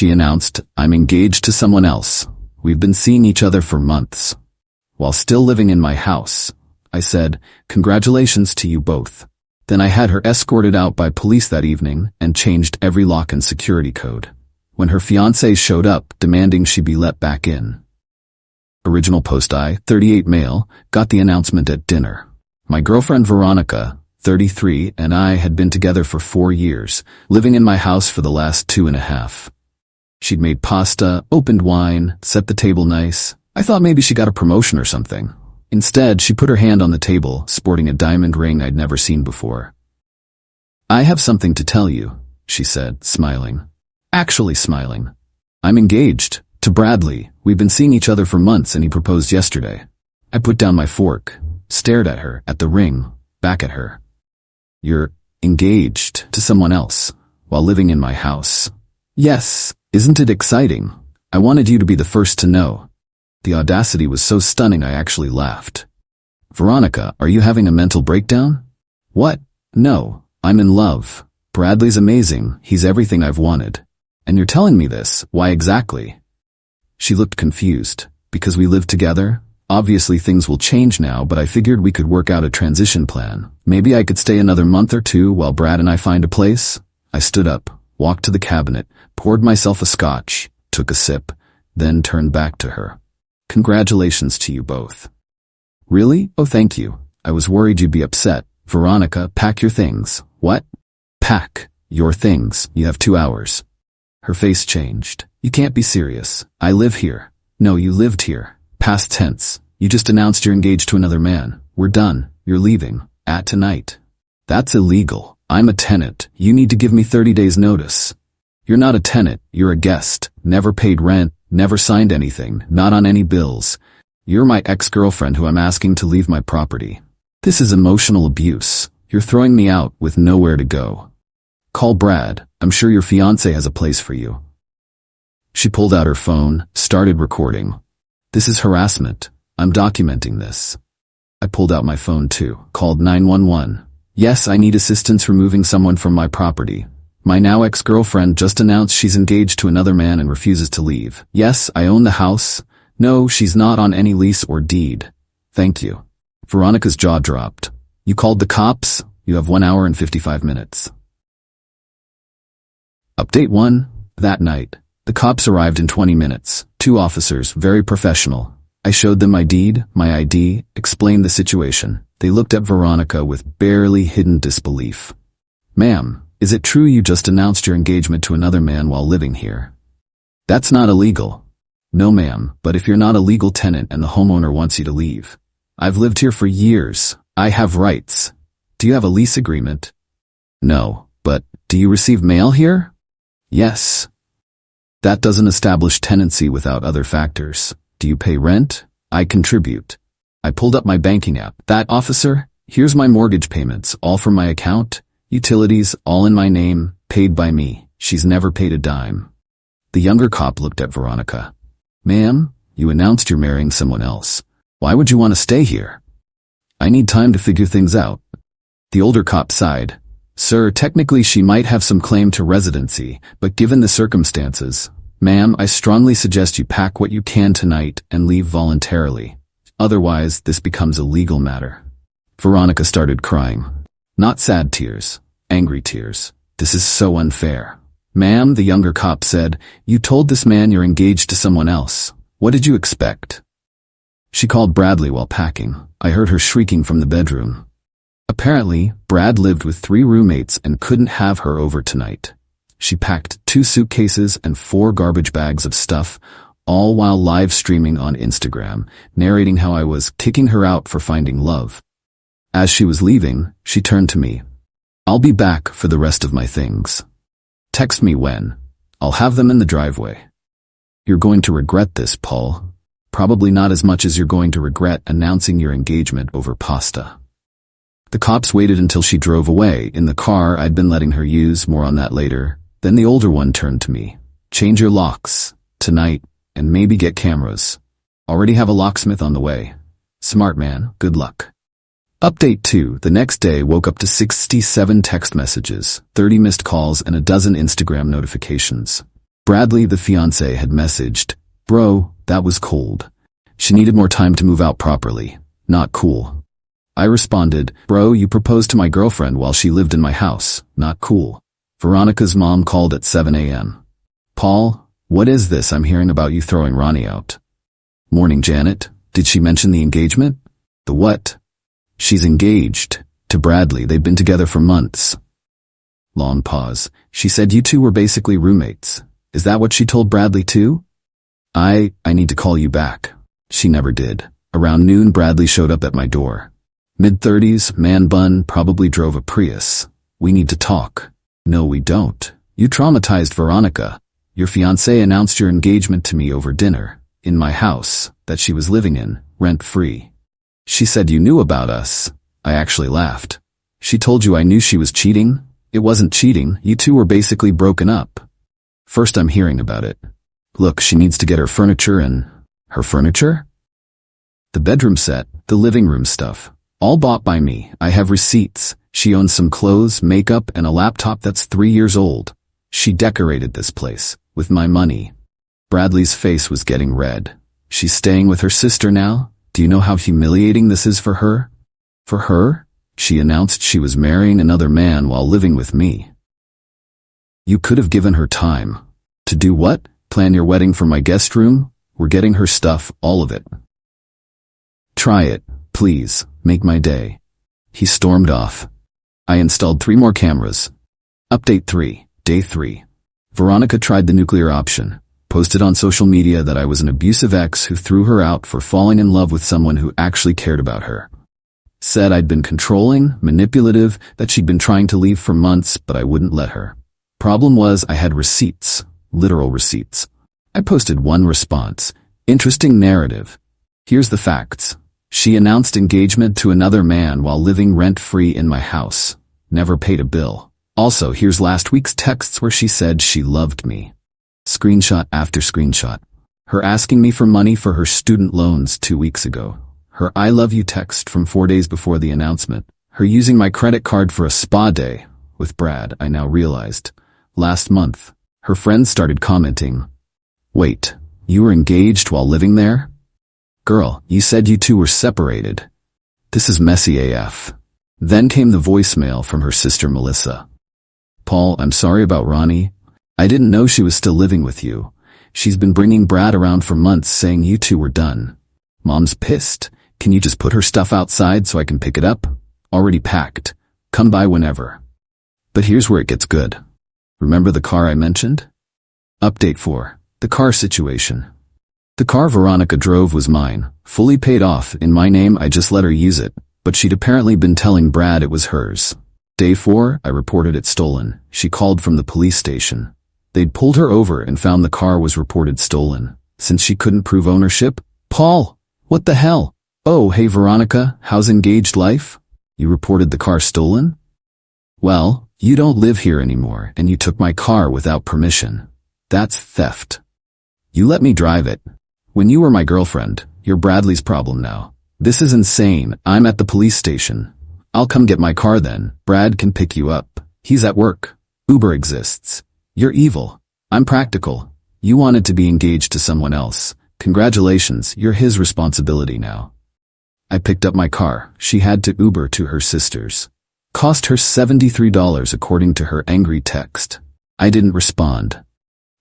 She announced, "I'm engaged to someone else. We've been seeing each other for months." While still living in my house, I said, "Congratulations to you both." Then I had her escorted out by police that evening and changed every lock and security code. When her fiancé showed up, demanding she be let back in. Original post: I, 38 male, got the announcement at dinner. My girlfriend Veronica, 33, and I had been together for 4 years, living in my house for the last 2.5. She'd made pasta, opened wine, set the table nice. I thought maybe she got a promotion or something. Instead, she put her hand on the table, sporting a diamond ring I'd never seen before. "I have something to tell you," she said, smiling. Actually smiling. "I'm engaged to Bradley. We've been seeing each other for months and he proposed yesterday." I put down my fork, stared at her, at the ring, back at her. "You're engaged to someone else while living in my house?" "Yes. Isn't it exciting? I wanted you to be the first to know." The audacity was so stunning I actually laughed. "Veronica, are you having a mental breakdown?" "What? No, I'm in love. Bradley's amazing, he's everything I've wanted. And you're telling me this, why exactly?" She looked confused. "Because we live together? Obviously things will change now, but I figured we could work out a transition plan. Maybe I could stay another month or 2 while Brad and I find a place." I stood up, walked to the cabinet, poured myself a scotch, took a sip, then turned back to her. "Congratulations to you both." "Really? Oh, thank you. I was worried you'd be upset." "Veronica, pack your things." "What?" "Pack your things. You have 2 hours." Her face changed. "You can't be serious. I live here." "No, you lived here. Past tense. You just announced you're engaged to another man. We're done. You're leaving. At tonight." "That's illegal. I'm a tenant. You need to give me 30 days notice." "You're not a tenant. You're a guest. Never paid rent. Never signed anything. Not on any bills. You're my ex-girlfriend who I'm asking to leave my property. This is emotional abuse. You're throwing me out with nowhere to go. Call Brad. I'm sure your fiancé has a place for you." She pulled out her phone, started recording. "This is harassment. I'm documenting this." I pulled out my phone too, called 911. "Yes, I need assistance removing someone from my property. My now ex-girlfriend just announced she's engaged to another man and refuses to leave. Yes, I own the house. No, she's not on any lease or deed. Thank you." Veronica's jaw dropped. "You called the cops? You have 1 hour and 55 minutes. Update 1. That night, the cops arrived in 20 minutes. 2 officers, very professional. I showed them my deed, my ID, explained the situation. They looked at Veronica with barely hidden disbelief. "Ma'am, is it true you just announced your engagement to another man while living here?" "That's not illegal." "No, ma'am, but if you're not a legal tenant and the homeowner wants you to leave." "I've lived here for years. I have rights." "Do you have a lease agreement?" "No, but do you receive mail here?" "Yes." "That doesn't establish tenancy without other factors. Do you pay rent?" "I contribute." I pulled up my banking app. "That officer? Here's my mortgage payments, all from my account. Utilities, all in my name, paid by me. She's never paid a dime." The younger cop looked at Veronica. "Ma'am, you announced you're marrying someone else. Why would you want to stay here?" "I need time to figure things out." The older cop sighed. "Sir, technically she might have some claim to residency, but given the circumstances, ma'am, I strongly suggest you pack what you can tonight and leave voluntarily. Otherwise, this becomes a legal matter." Veronica started crying. Not sad tears, angry tears. "This is so unfair." "Ma'am," the younger cop said, "you told this man you're engaged to someone else. What did you expect?" She called Bradley while packing. I heard her shrieking from the bedroom. Apparently, Brad lived with 3 roommates and couldn't have her over tonight. She packed 2 suitcases and 4 garbage bags of stuff, all while live streaming on Instagram, narrating how I was kicking her out for finding love. As she was leaving, she turned to me. "I'll be back for the rest of my things. Text me when. I'll have them in the driveway." "You're going to regret this, Paul. Probably not as much as you're going to regret announcing your engagement over pasta." The cops waited until she drove away in the car I'd been letting her use, more on that later. Then the older one turned to me. "Change your locks, tonight, and maybe get cameras. Already have a locksmith on the way. Smart man, good luck." Update 2. The next day woke up to 67 text messages, 30 missed calls, and a dozen Instagram notifications. Bradley, the fiancé, had messaged, "Bro, that was cold. She needed more time to move out properly. Not cool." I responded, "Bro, you proposed to my girlfriend while she lived in my house. Not cool." Veronica's mom called at 7 a.m. "Paul, what is this I'm hearing about you throwing Ronnie out?" "Morning, Janet. Did she mention the engagement?" "The what?" "She's engaged. To Bradley. They've been together for months." Long pause. "She said you two were basically roommates. Is that what she told Bradley too?" I need to call you back." She never did. Around noon, Bradley showed up at my door. Mid-30s, man bun, probably drove a Prius. "We need to talk." "No, we don't. You traumatized Veronica. Your fiancé announced your engagement to me over dinner, in my house, that she was living in, rent-free. She said you knew about us." I actually laughed. "She told you I knew she was cheating?" "It wasn't cheating. You two were basically broken up." "First I'm hearing about it. Look, she needs to get her furniture and..." "Her furniture?" "The bedroom set, the living room stuff. All bought by me. I have receipts. She owns some clothes, makeup, and a laptop that's 3 years old. She decorated this place, with my money." Bradley's face was getting red. "She's staying with her sister now? Do you know how humiliating this is for her?" "For her? She announced she was marrying another man while living with me." "You could have given her time." "To do what? Plan your wedding from my guest room? We're getting her stuff, all of it." "Try it, please, make my day." He stormed off. I installed 3 more cameras. Update 3, Day 3. Veronica tried the nuclear option, posted on social media that I was an abusive ex who threw her out for falling in love with someone who actually cared about her. Said I'd been controlling, manipulative, that she'd been trying to leave for months, but I wouldn't let her. Problem was I had receipts, literal receipts. I posted one response. "Interesting narrative. Here's the facts. She announced engagement to another man while living rent-free in my house. Never paid a bill. Also, here's last week's texts where she said she loved me." Screenshot after screenshot. Her asking me for money for her student loans 2 weeks ago. Her "I love you" text from 4 days before the announcement. Her using my credit card for a spa day with Brad, I now realized. Last month, her friends started commenting, "Wait, you were engaged while living there? Girl, you said you two were separated. This is messy AF." Then came the voicemail from her sister Melissa. "Paul, I'm sorry about Ronnie. I didn't know she was still living with you. She's been bringing Brad around for months saying you two were done. Mom's pissed. Can you just put her stuff outside so I can pick it up? Already packed. Come by whenever." But here's where it gets good. Remember the car I mentioned? Update 4. The car situation. The car Veronica drove was mine, fully paid off, in my name. I just let her use it, but she'd apparently been telling Brad it was hers. Day 4, I reported it stolen. She called from the police station. They'd pulled her over and found the car was reported stolen. Since she couldn't prove ownership, "Paul, what the hell? Oh, hey Veronica, how's engaged life? You reported the car stolen? Well, you don't live here anymore and you took my car without permission. That's theft. You let me drive it. When you were my girlfriend, you're Bradley's problem now. This is insane. I'm at the police station. I'll come get my car then. Brad can pick you up. He's at work. Uber exists. You're evil. I'm practical. You wanted to be engaged to someone else. Congratulations, you're his responsibility now." I picked up my car. She had to Uber to her sister's. Cost her $73 according to her angry text. I didn't respond.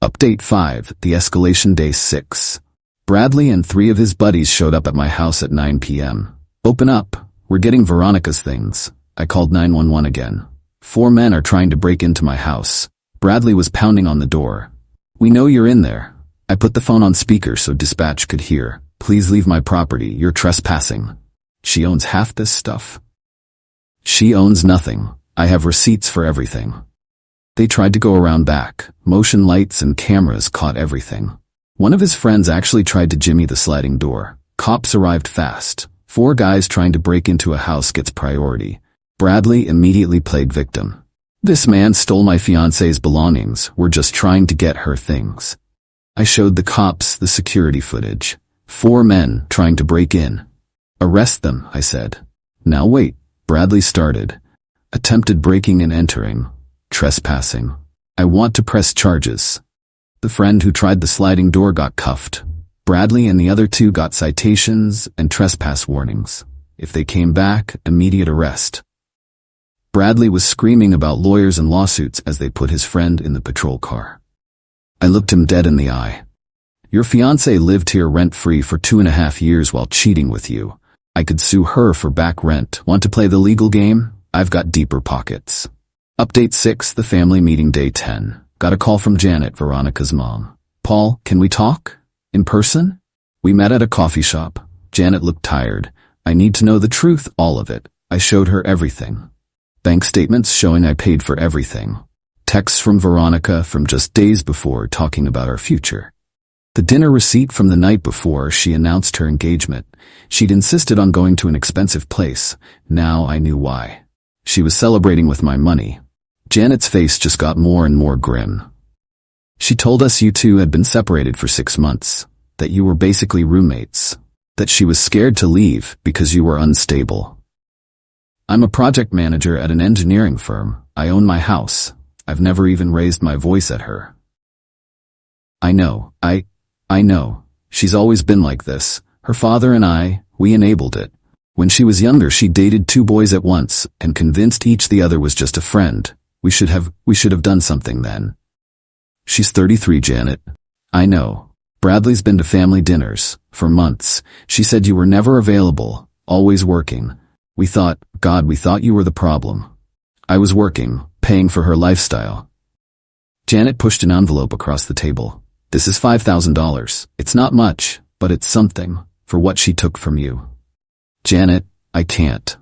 Update 5, the escalation. Day 6. Bradley and 3 of his buddies showed up at my house at 9 p.m. "Open up. We're getting Veronica's things." I called 911 again. 4 men are trying to break into my house. Bradley was pounding on the door. "We know you're in there." I put the phone on speaker so dispatch could hear. "Please leave my property. You're trespassing." "She owns half this stuff." "She owns nothing. I have receipts for everything." They tried to go around back. Motion lights and cameras caught everything. One of his friends actually tried to jimmy the sliding door. Cops arrived fast. 4 guys trying to break into a house gets priority. Bradley immediately played victim. "This man stole my fiancé's belongings. We're just trying to get her things." I showed the cops the security footage. 4 men trying to break in. "Arrest them," I said. "Now wait." Bradley started. "Attempted breaking and entering. Trespassing. I want to press charges." The friend who tried the sliding door got cuffed. Bradley and the other two got citations and trespass warnings. If they came back, immediate arrest. Bradley was screaming about lawyers and lawsuits as they put his friend in the patrol car. I looked him dead in the eye. Your fiancé lived here rent-free for 2.5 years while cheating with you. I could sue her for back rent. Want to play the legal game? I've got deeper pockets. Update 6, the family meeting day 10. Got a call from Janet, Veronica's mom. Paul, can we talk? In person? We met at a coffee shop. Janet looked tired. I need to know the truth, all of it. I showed her everything. Bank statements showing I paid for everything. Texts from Veronica from just days before talking about our future. The dinner receipt from the night before she announced her engagement. She'd insisted on going to an expensive place. Now I knew why. She was celebrating with my money. Janet's face just got more and more grim. She told us you two had been separated for 6 months, that you were basically roommates, that she was scared to leave because you were unstable. I'm a project manager at an engineering firm. I own my house. I've never even raised my voice at her. I know. I know. She's always been like this. Her father and we enabled it. When she was younger, she dated 2 boys at once and convinced each the other was just a friend. We should have done something then. She's 33, Janet. I know. Bradley's been to family dinners for months. She said you were never available, always working. We thought you were the problem. I was working, paying for her lifestyle. Janet pushed an envelope across the table. This is $5,000. It's not much, but it's something for what she took from you. Janet, I can't.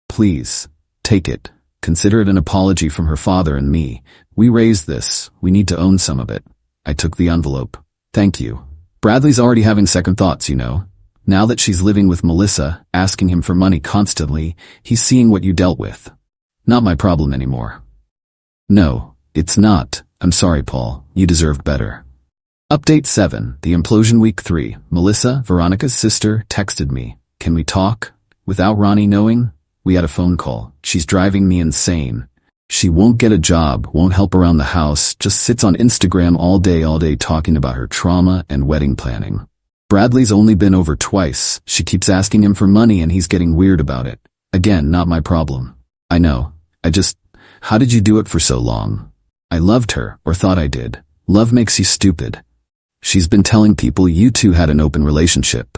Please, take it. Consider it an apology from her father and me. We raised this. We need to own some of it. I took the envelope. Thank you. Bradley's already having second thoughts, you know. Now that she's living with Melissa, asking him for money constantly, he's seeing what you dealt with. Not my problem anymore. No, it's not. I'm sorry, Paul. You deserve better. Update 7, the implosion week 3. Melissa, Veronica's sister, texted me. Can we talk? Without Ronnie knowing? We had a phone call. She's driving me insane. She won't get a job, won't help around the house, just sits on Instagram all day talking about her trauma and wedding planning. Bradley's only been over twice. She keeps asking him for money and he's getting weird about it. Again, not my problem. I know. How did you do it for so long? I loved her, or thought I did. Love makes you stupid. She's been telling people you two had an open relationship.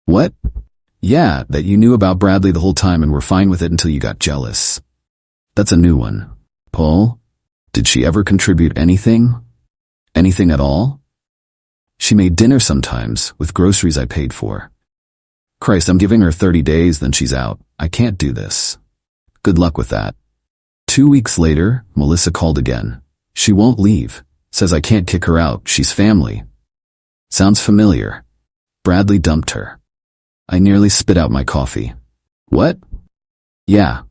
What? Yeah, that you knew about Bradley the whole time and were fine with it until you got jealous. That's a new one. Paul? Did she ever contribute anything? Anything at all? She made dinner sometimes, with groceries I paid for. Christ, I'm giving her 30 days, then she's out. I can't do this. Good luck with that. 2 weeks later, Melissa called again. She won't leave. Says I can't kick her out. She's family. Sounds familiar. Bradley dumped her. I nearly spit out my coffee. What? Yeah.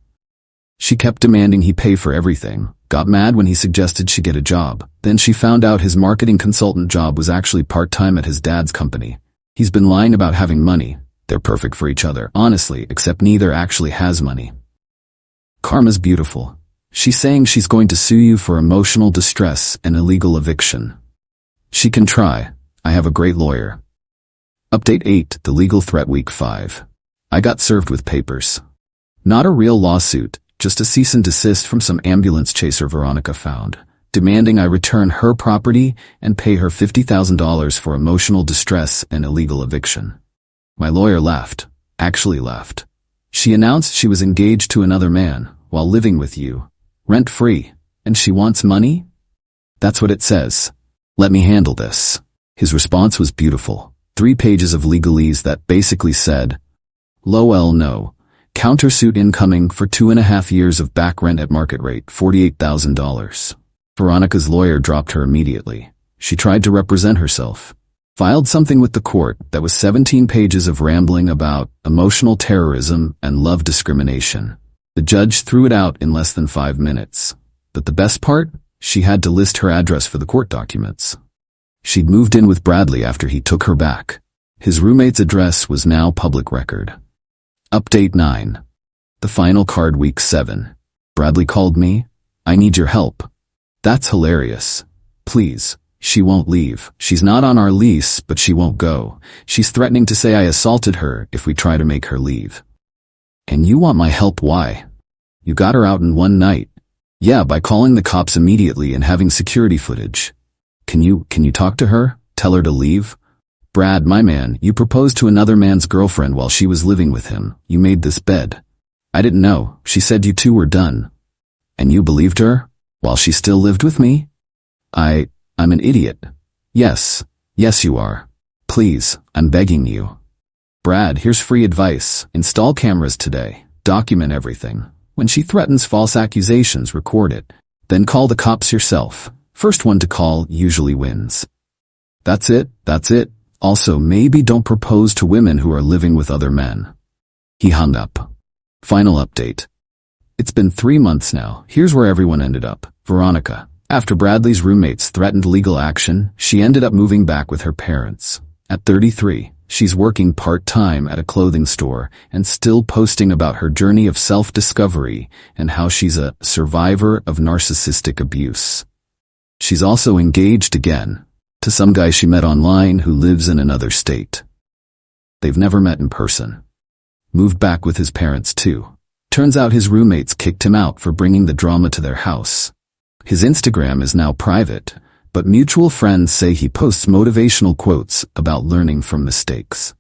She kept demanding he pay for everything. Got mad when he suggested she get a job. Then she found out his marketing consultant job was actually part-time at his dad's company. He's been lying about having money. They're perfect for each other, honestly, except neither actually has money. Karma's beautiful. She's saying she's going to sue you for emotional distress and illegal eviction. She can try. I have a great lawyer. Update 8, the legal threat week 5. I got served with papers. Not a real lawsuit, just a cease and desist from some ambulance chaser Veronica found, demanding I return her property and pay her $50,000 for emotional distress and illegal eviction. My lawyer left. Actually left. She announced she was engaged to another man while living with you, rent-free, and she wants money? That's what it says. Let me handle this. His response was beautiful. 3 pages of legalese that basically said, "Lol, no. Countersuit incoming for 2.5 years of back rent at market rate, $48,000. Veronica's lawyer dropped her immediately. She tried to represent herself. Filed something with the court that was 17 pages of rambling about emotional terrorism and love discrimination. The judge threw it out in less than 5 minutes. But the best part? She had to list her address for the court documents. She'd moved in with Bradley after he took her back. His roommate's address was now public record. Update 9. The final card week 7. Bradley called me. I need your help. That's hilarious. Please, She won't leave. She's not on our lease, but she won't go. She's threatening to say I assaulted her if we try to make her leave. And you want my help? Why? You got her out in one night. Yeah, by calling the cops immediately and having security footage. Can you talk to her? Tell her to leave? Brad, my man, you proposed to another man's girlfriend while she was living with him. You made this bed. I didn't know. She said you two were done. And you believed her? While she still lived with me? I'm an idiot. Yes you are. Please, I'm begging you. Brad, here's free advice. Install cameras today. Document everything. When she threatens false accusations, record it. Then call the cops yourself. First one to call usually wins. That's it. Also, maybe don't propose to women who are living with other men. He hung up. Final update. It's been 3 months now. Here's where everyone ended up. Veronica. After Bradley's roommates threatened legal action, she ended up moving back with her parents. At 33, she's working part-time at a clothing store and still posting about her journey of self-discovery and how she's a survivor of narcissistic abuse. She's also engaged again to some guy she met online who lives in another state. They've never met in person. Moved back with his parents too. Turns out his roommates kicked him out for bringing the drama to their house. His Instagram is now private, but mutual friends say he posts motivational quotes about learning from mistakes.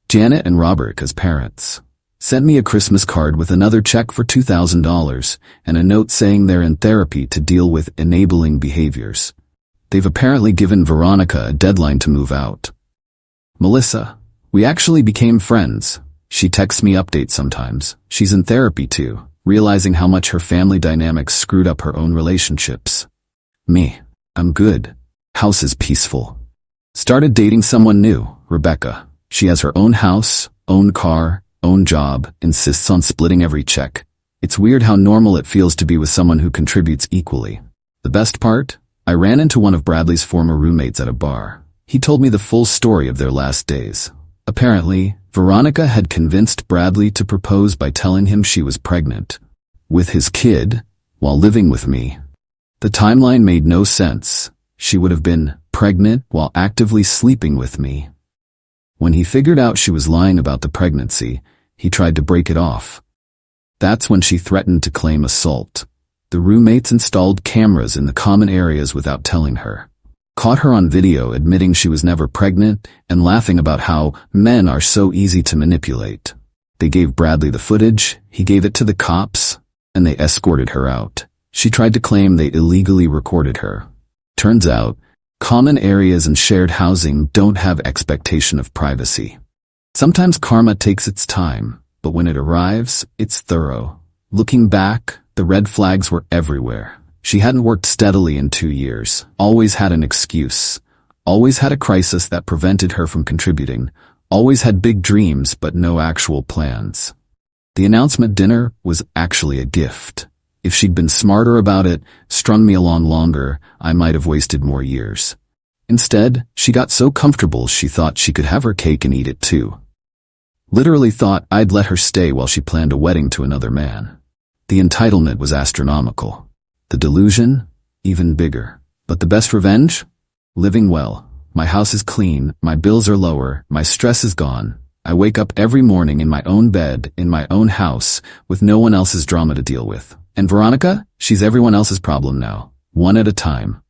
Janet and Robert, as parents, sent me a Christmas card with another check for $2,000 and a note saying they're in therapy to deal with enabling behaviors. They've apparently given Veronica a deadline to move out. Melissa, we actually became friends. She texts me updates sometimes. She's in therapy too, realizing how much her family dynamics screwed up her own relationships. Me, I'm good. House is peaceful. Started dating someone new, Rebecca. She has her own house, own car, own job, insists on splitting every check. It's weird how normal it feels to be with someone who contributes equally. The best part? I ran into one of Bradley's former roommates at a bar. He told me the full story of their last days. Apparently, Veronica had convinced Bradley to propose by telling him she was pregnant with his kid while living with me. The timeline made no sense. She would have been pregnant while actively sleeping with me. When he figured out she was lying about the pregnancy, he tried to break it off. That's when she threatened to claim assault. The roommates installed cameras in the common areas without telling her. Caught her on video admitting she was never pregnant and laughing about how men are so easy to manipulate. They gave Bradley the footage, he gave it to the cops, and they escorted her out. She tried to claim they illegally recorded her. Turns out, common areas and shared housing don't have expectation of privacy. Sometimes karma takes its time, but when it arrives, it's thorough. Looking back, the red flags were everywhere. She hadn't worked steadily in 2 years, always had an excuse, always had a crisis that prevented her from contributing, always had big dreams but no actual plans. The announcement dinner was actually a gift. If she'd been smarter about it, strung me along longer, I might have wasted more years. Instead, she got so comfortable she thought she could have her cake and eat it too. Literally thought I'd let her stay while she planned a wedding to another man. The entitlement was astronomical. The delusion? Even bigger. But the best revenge? Living well. My house is clean, my bills are lower, my stress is gone. I wake up every morning in my own bed, in my own house, with no one else's drama to deal with. And Veronica? She's everyone else's problem now. One at a time.